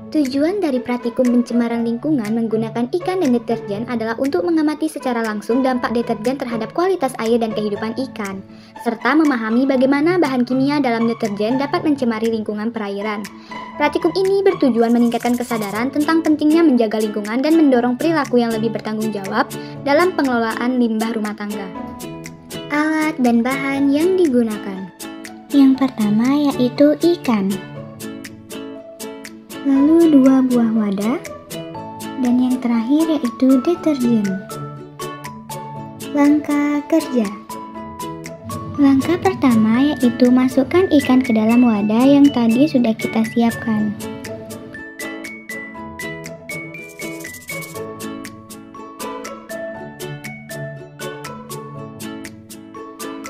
Tujuan dari praktikum pencemaran lingkungan menggunakan ikan dan deterjen adalah untuk mengamati secara langsung dampak deterjen terhadap kualitas air dan kehidupan ikan, serta memahami bagaimana bahan kimia dalam deterjen dapat mencemari lingkungan perairan. Praktikum ini bertujuan meningkatkan kesadaran tentang pentingnya menjaga lingkungan dan mendorong perilaku yang lebih bertanggung jawab dalam pengelolaan limbah rumah tangga. Alat dan bahan yang digunakan. Yang pertama yaitu ikan, lalu 2 buah wadah, dan yang terakhir yaitu deterjen. Langkah kerja. Langkah pertama yaitu masukkan ikan ke dalam wadah yang tadi sudah kita siapkan.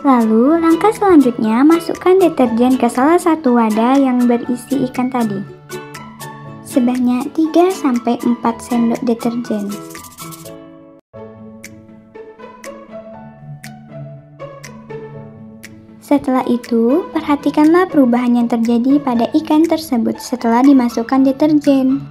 Lalu langkah selanjutnya masukkan deterjen ke salah satu wadah yang berisi ikan tadi. Sebanyak 3-4 sendok deterjen. Setelah itu, perhatikanlah perubahan yang terjadi pada ikan tersebut setelah dimasukkan deterjen.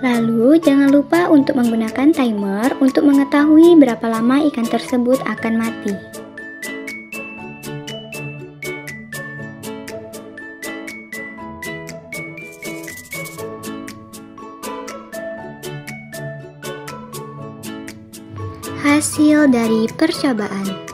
Lalu, jangan lupa untuk menggunakan timer untuk mengetahui berapa lama ikan tersebut akan mati. Hasil dari percobaan.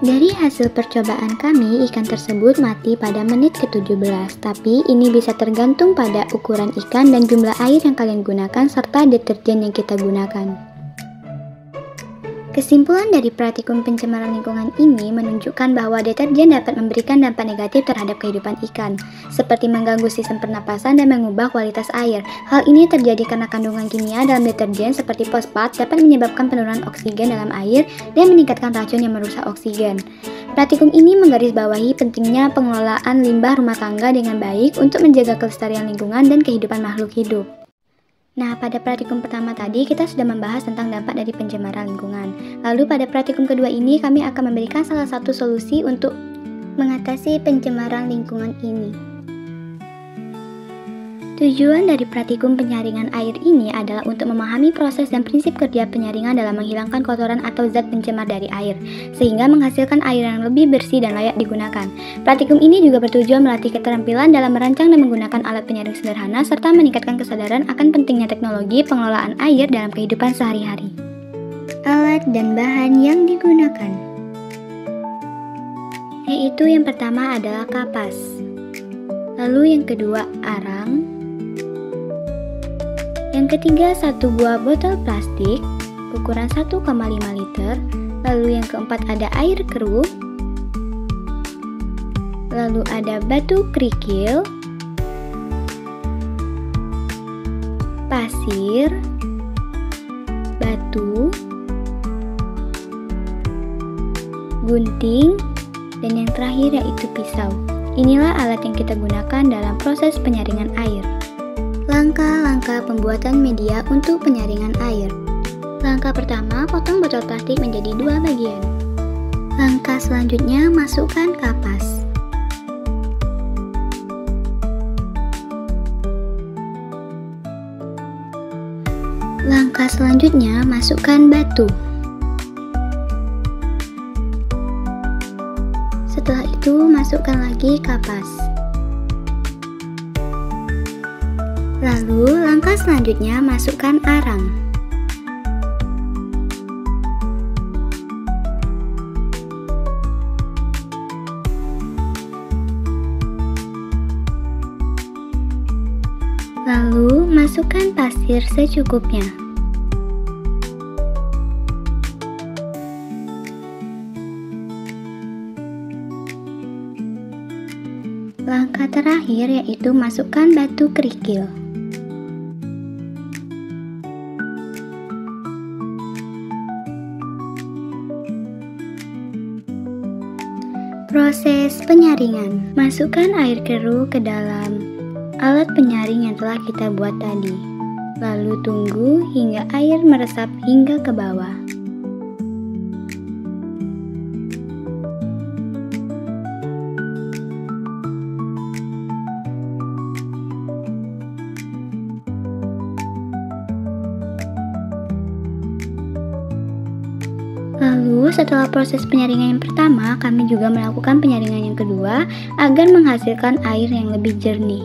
Dari hasil percobaan kami, ikan tersebut mati pada menit ke-17, tapi ini bisa tergantung pada ukuran ikan dan jumlah air yang kalian gunakan serta deterjen yang kita gunakan. Kesimpulan dari praktikum pencemaran lingkungan ini menunjukkan bahwa deterjen dapat memberikan dampak negatif terhadap kehidupan ikan, seperti mengganggu sistem pernapasan dan mengubah kualitas air. Hal ini terjadi karena kandungan kimia dalam deterjen seperti fosfat dapat menyebabkan penurunan oksigen dalam air dan meningkatkan racun yang merusak oksigen. Praktikum ini menggarisbawahi pentingnya pengelolaan limbah rumah tangga dengan baik untuk menjaga kelestarian lingkungan dan kehidupan makhluk hidup. Nah, pada praktikum pertama tadi kita sudah membahas tentang dampak dari pencemaran lingkungan. Lalu pada praktikum kedua ini kami akan memberikan salah satu solusi untuk mengatasi pencemaran lingkungan ini. Tujuan dari praktikum penyaringan air ini adalah untuk memahami proses dan prinsip kerja penyaringan dalam menghilangkan kotoran atau zat pencemar dari air, sehingga menghasilkan air yang lebih bersih dan layak digunakan. Praktikum ini juga bertujuan melatih keterampilan dalam merancang dan menggunakan alat penyaring sederhana, serta meningkatkan kesadaran akan pentingnya teknologi pengelolaan air dalam kehidupan sehari-hari. Alat dan bahan yang digunakan, yaitu yang pertama adalah kapas, lalu yang kedua arang, yang ketiga 1 buah botol plastik ukuran 1,5 liter, lalu yang keempat ada air keruh, lalu ada batu kerikil, pasir, batu, gunting, dan yang terakhir yaitu pisau. Inilah alat yang kita gunakan dalam proses penyaringan air. Langkah-langkah pembuatan media untuk penyaringan air. Langkah pertama, potong botol plastik menjadi 2 bagian. Langkah selanjutnya, masukkan kapas. Langkah selanjutnya, masukkan batu. Setelah itu, masukkan lagi kapas. Lalu, langkah selanjutnya, masukkan arang. Lalu, masukkan pasir secukupnya. Langkah terakhir yaitu masukkan batu kerikil. Proses penyaringan. Masukkan air keruh ke dalam alat penyaring yang telah kita buat tadi. Lalu tunggu hingga air meresap hingga ke bawah. Lalu setelah proses penyaringan yang pertama, kami juga melakukan penyaringan yang kedua agar menghasilkan air yang lebih jernih.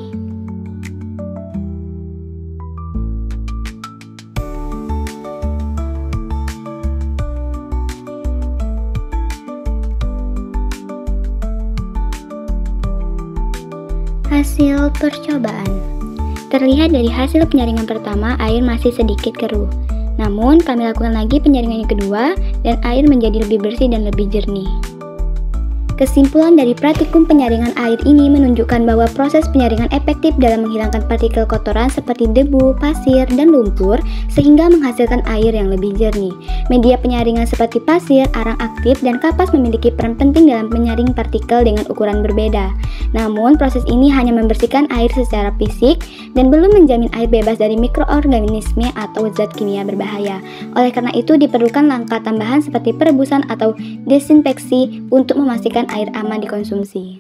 Hasil percobaan. Terlihat dari hasil penyaringan pertama, air masih sedikit keruh. Namun, kami lakukan lagi penyaringan yang kedua dan air menjadi lebih bersih dan lebih jernih. Kesimpulan dari praktikum penyaringan air ini menunjukkan bahwa proses penyaringan efektif dalam menghilangkan partikel kotoran seperti debu, pasir, dan lumpur sehingga menghasilkan air yang lebih jernih. Media penyaringan seperti pasir, arang aktif, dan kapas memiliki peran penting dalam menyaring partikel dengan ukuran berbeda. Namun, proses ini hanya membersihkan air secara fisik dan belum menjamin air bebas dari mikroorganisme atau zat kimia berbahaya. Oleh karena itu, diperlukan langkah tambahan seperti perebusan atau desinfeksi untuk memastikan air aman dikonsumsi.